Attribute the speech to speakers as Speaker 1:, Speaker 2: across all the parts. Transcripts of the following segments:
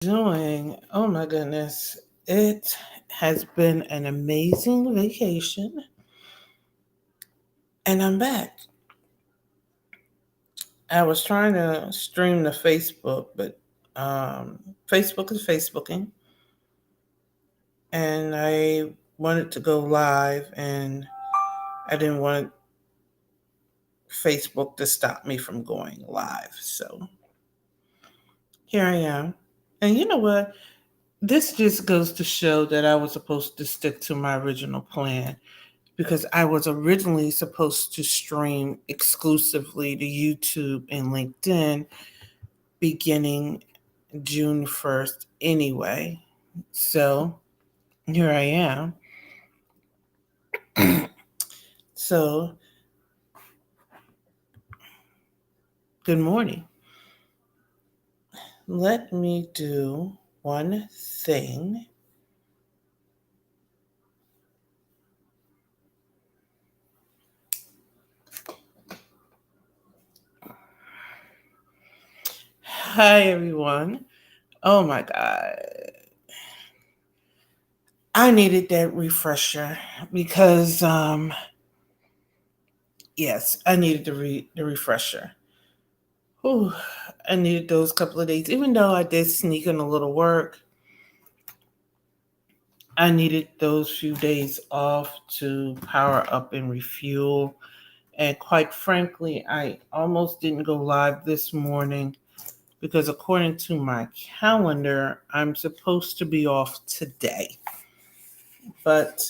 Speaker 1: Doing? Oh my goodness. It has been an amazing vacation and I'm back. I was trying to stream to Facebook, but Facebook is Facebooking and I wanted to go live and I didn't want Facebook to stop me from going live. So here I am. And you know what? This just goes to show that I was supposed to stick to my original plan because I was originally supposed to stream exclusively to YouTube and LinkedIn beginning June 1st anyway. So here I am. So, good morning. Let me do one thing. Hi, everyone. Oh my God. I needed that refresher because, yes, I needed the refresher. Whew, I needed those couple of days. Even though I did sneak in a little work, I needed those few days off to power up and refuel. And quite frankly, I almost didn't go live this morning because according to my calendar, I'm supposed to be off today. But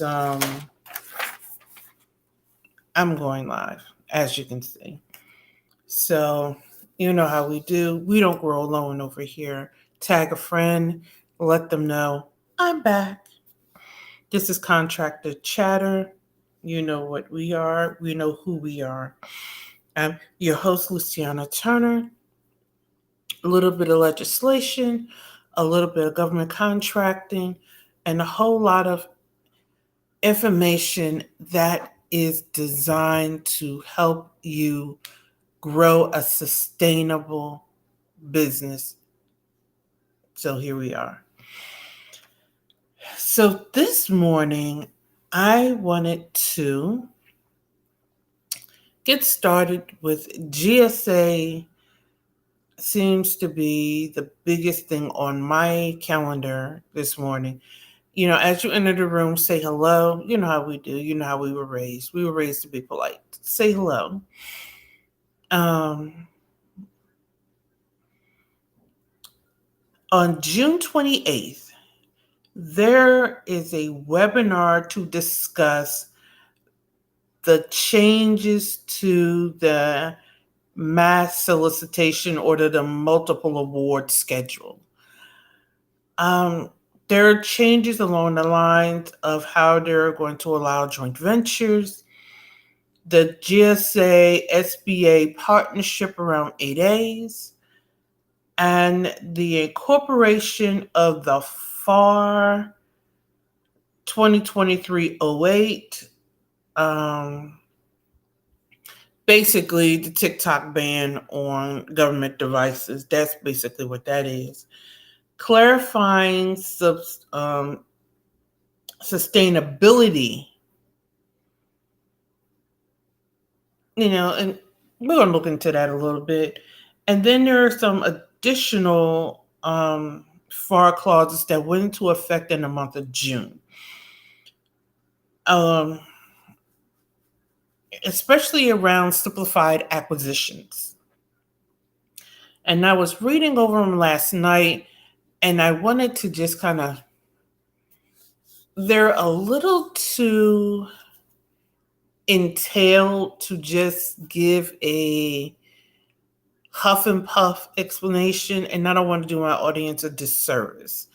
Speaker 1: I'm going live, as you can see. So, you know how we do. We don't grow alone over here. Tag a friend, let them know I'm back. This is Contractor Chatter. You know what we are, we know who we are. I'm your host, Luciana Turner. A little bit of legislation, a little bit of government contracting, and a whole lot of information that is designed to help you grow a sustainable business. So here we are. So this morning, I wanted to get started with GSA. Seems to be the biggest thing on my calendar this morning. As you enter the room, say hello. You know how we do. You know how we were raised. We were raised to be polite. Say hello. Um, on June 28th, there is a webinar to discuss the changes to the mass solicitation or to the multiple award schedule. Um, there are changes along the lines of how they're going to allow joint ventures, the GSA SBA partnership around 8As, and the incorporation of the FAR 2023-08. Basically, the TikTok ban on government devices. That's basically what that is. Clarifying sustainability, and we're going to look into that a little bit. And then there are some additional FAR clauses that went into effect in the month of June, um, especially around simplified acquisitions. And I was reading over them last night, and I wanted to just kind of, they're a little too entailed to just give a huff and puff explanation, and I don't want to do my audience a disservice.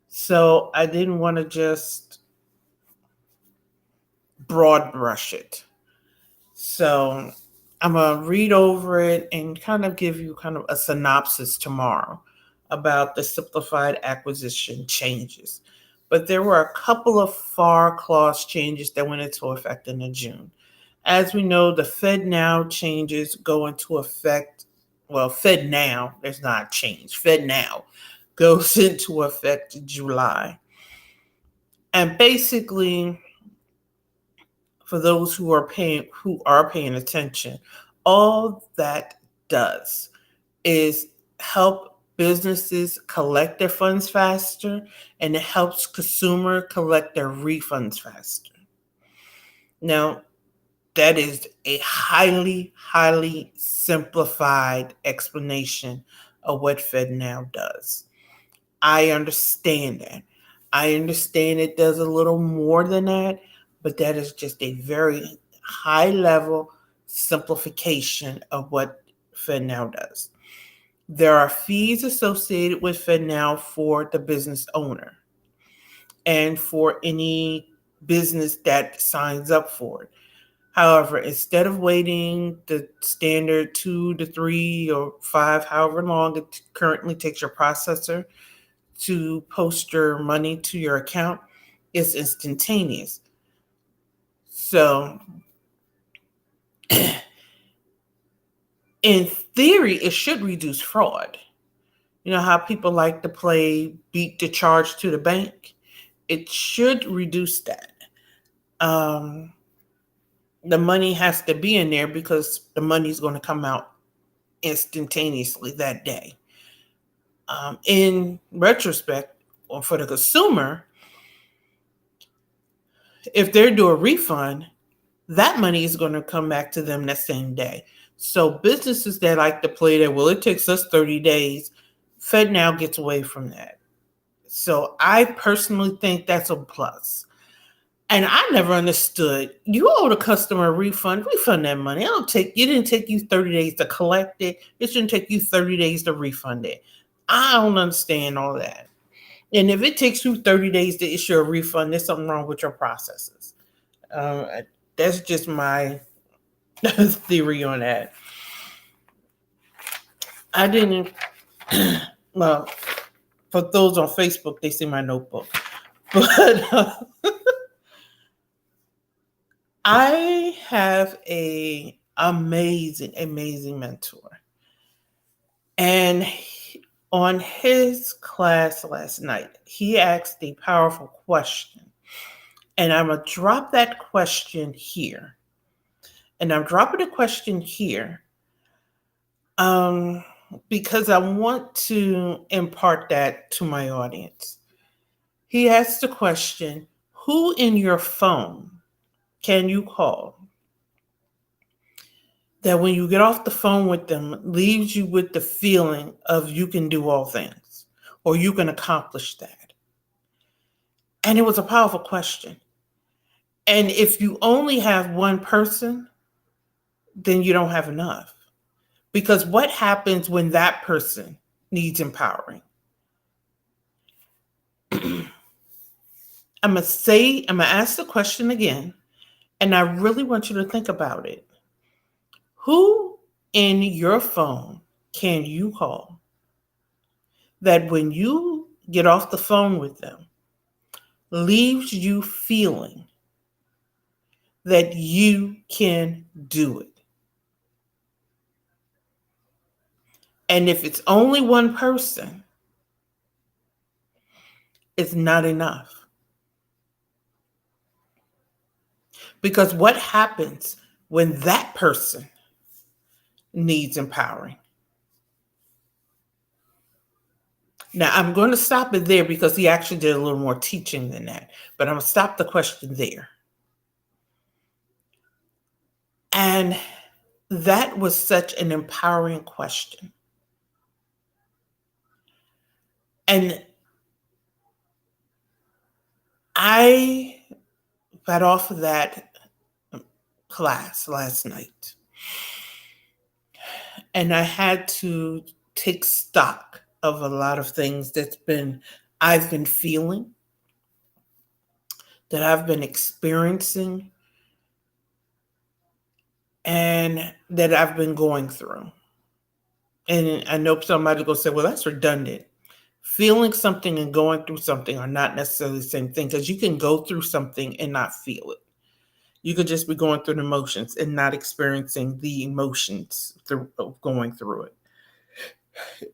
Speaker 1: So I didn't want to just broad brush it. So I'm going to read over it and kind of give you kind of a synopsis tomorrow about the simplified acquisition changes. But there were a couple of FAR clause changes that went into effect in June. As we know, the Fed Now changes go into effect. Well, Fed Now, there's not a change. Fed Now goes into effect July. And basically, for those who are paying attention, all that does is help businesses collect their funds faster, and it helps consumer collect their refunds faster. Now, that is a highly simplified explanation of what FedNow does. I understand that. I understand it does a little more than that, but that is just a very high level simplification of what FedNow does. There are fees associated with FedNow for the business owner and for any business that signs up for it. However, instead of waiting the standard 2 to 3 or 5, however long it currently takes your processor to post your money to your account, it's instantaneous. So, in theory, it should reduce fraud. You know how people like to play beat the charge to the bank? It should reduce that. Um, the money has to be in there because the money is going to come out instantaneously that day. In retrospect, or for the consumer, if they're due a refund, that money is going to come back to them that same day. So businesses that like to play that, well, it takes us 30 days, FedNow gets away from that. So I personally think that's a plus. And I never understood. You owe the customer a refund that money. It didn't take you 30 days to collect it. It shouldn't take you 30 days to refund it. I don't understand all that. And if it takes you 30 days to issue a refund, there's something wrong with your processes. That's just my theory on that. I didn't, well, for those on Facebook, they see my notebook. But I have a amazing mentor. And on his class last night, he asked a powerful question. And I'm going to drop that question here. And I'm dropping the question here because I want to impart that to my audience. He asked the question, who in your phone can you call that when you get off the phone with them leaves you with the feeling of you can do all things or you can accomplish that? And it was a powerful question. And if you only have one person, then you don't have enough. Because what happens when that person needs empowering? I'm going to ask the question again, and I really want you to think about it. Who in your phone can you call that when you get off the phone with them leaves you feeling that you can do it? And if it's only one person, it's not enough. Because what happens when that person needs empowering? Now, I'm going to stop it there because he actually did a little more teaching than that. But I'm going to stop the question there. And that was such an empowering question. And I got off of that class last night. And I had to take stock of a lot of things I've been feeling, that I've been experiencing, and that I've been going through. And I know somebody's going to say, well, that's redundant. Feeling something and going through something are not necessarily the same thing, because you can go through something and not feel it. You could just be going through the emotions and not experiencing the emotions of going through it.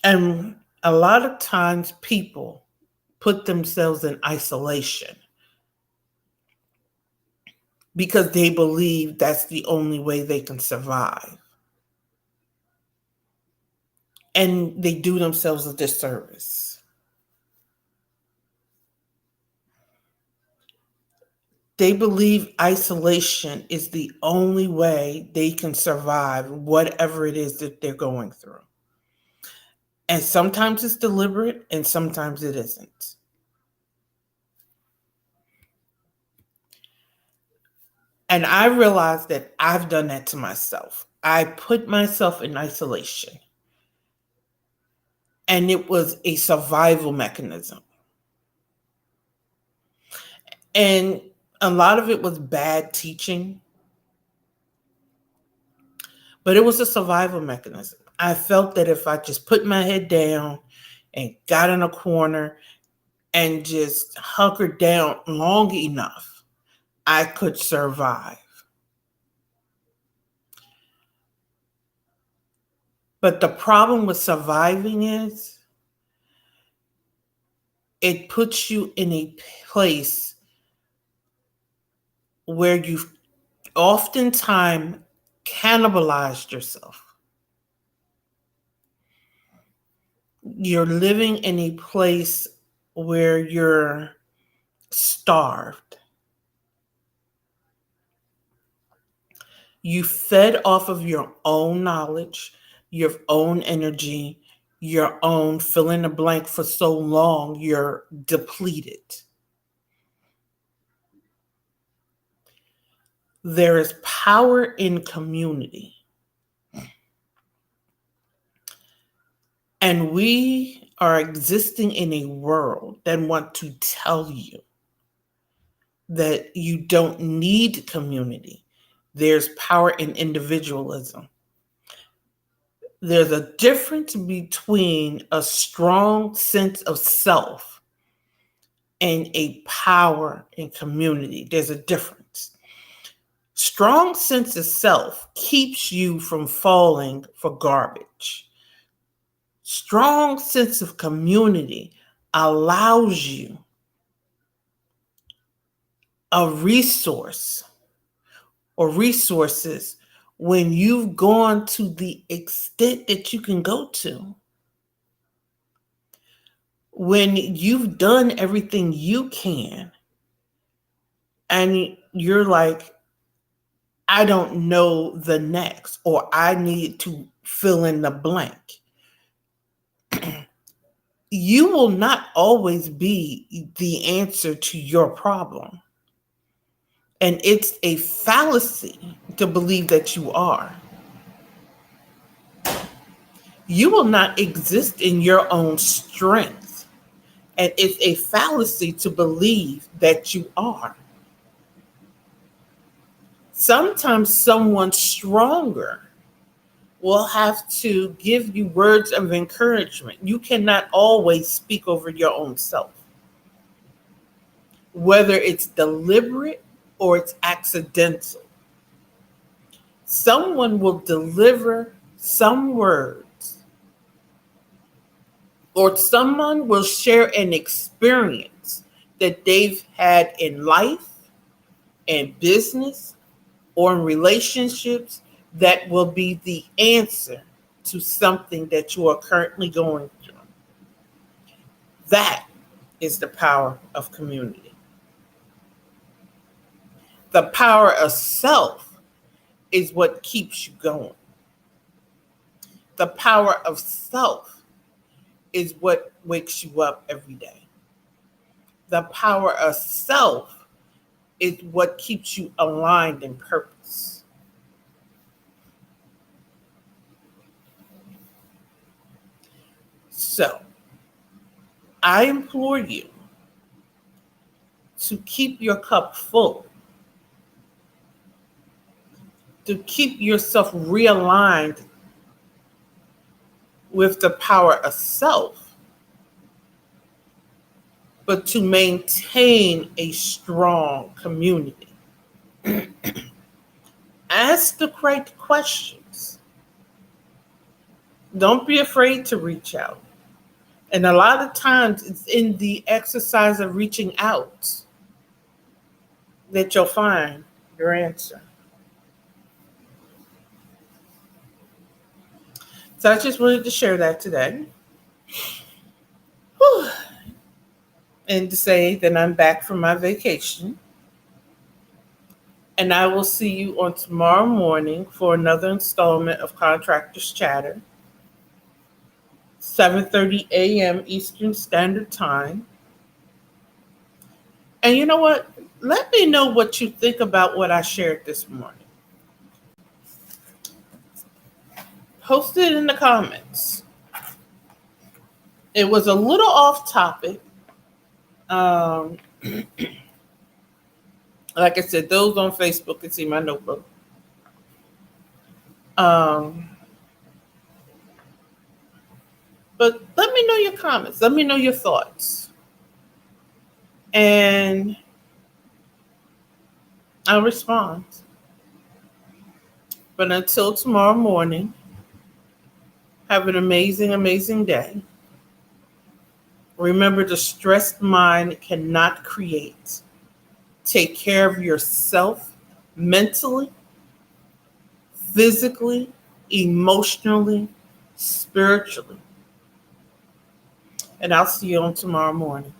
Speaker 1: And a lot of times people put themselves in isolation because they believe that's the only way they can survive. And they do themselves a disservice. They believe isolation is the only way they can survive whatever it is that they're going through. And sometimes it's deliberate and sometimes it isn't. And I realized that I've done that to myself. I put myself in isolation. And it was a survival mechanism. And a lot of it was bad teaching, but it was a survival mechanism. I felt that if I just put my head down and got in a corner and just hunkered down long enough, I could survive. But the problem with surviving is it puts you in a place where you've oftentimes cannibalized yourself. You're living in a place where you're starved. You fed off of your own knowledge, your own energy, your own fill in the blank for so long, you're depleted. There is power in community. And we are existing in a world that want to tell you that you don't need community. There's power in individualism. There's a difference between a strong sense of self and a power in community. There's a difference. Strong sense of self keeps you from falling for garbage. Strong sense of community allows you a resource or resources when you've gone to the extent that you can go to. When you've done everything you can and you're like, I don't know the next, or I need to fill in the blank. You will not always be the answer to your problem. And it's a fallacy to believe that you are. You will not exist in your own strength. And it's a fallacy to believe that you are. Sometimes someone stronger will have to give you words of encouragement. You cannot always speak over your own self, whether it's deliberate or it's accidental. Someone will deliver some words, or someone will share an experience that they've had in life, in business, or in relationships that will be the answer to something that you are currently going through. That is the power of community. The power of self is what keeps you going. The power of self is what wakes you up every day. The power of self is what keeps you aligned in purpose. So, I implore you to keep your cup full, to keep yourself realigned with the power of self, but to maintain a strong community. Ask the correct questions. Don't be afraid to reach out. And a lot of times it's in the exercise of reaching out that you'll find your answer. So I just wanted to share that today. Whew. And to say that I'm back from my vacation. And I will see you on tomorrow morning for another installment of Contractors Chatter, 7:30 a.m. Eastern Standard Time. And you know what? Let me know what you think about what I shared this morning. Post it in the comments. It was a little off topic. Um, like I said, those on Facebook can see my notebook. Um, but let me know your comments. Let me know your thoughts. And I'll respond. But until tomorrow morning, have an amazing, amazing day. Remember, the stressed mind cannot create. Take care of yourself mentally, physically, emotionally, spiritually. And I'll see you on tomorrow morning.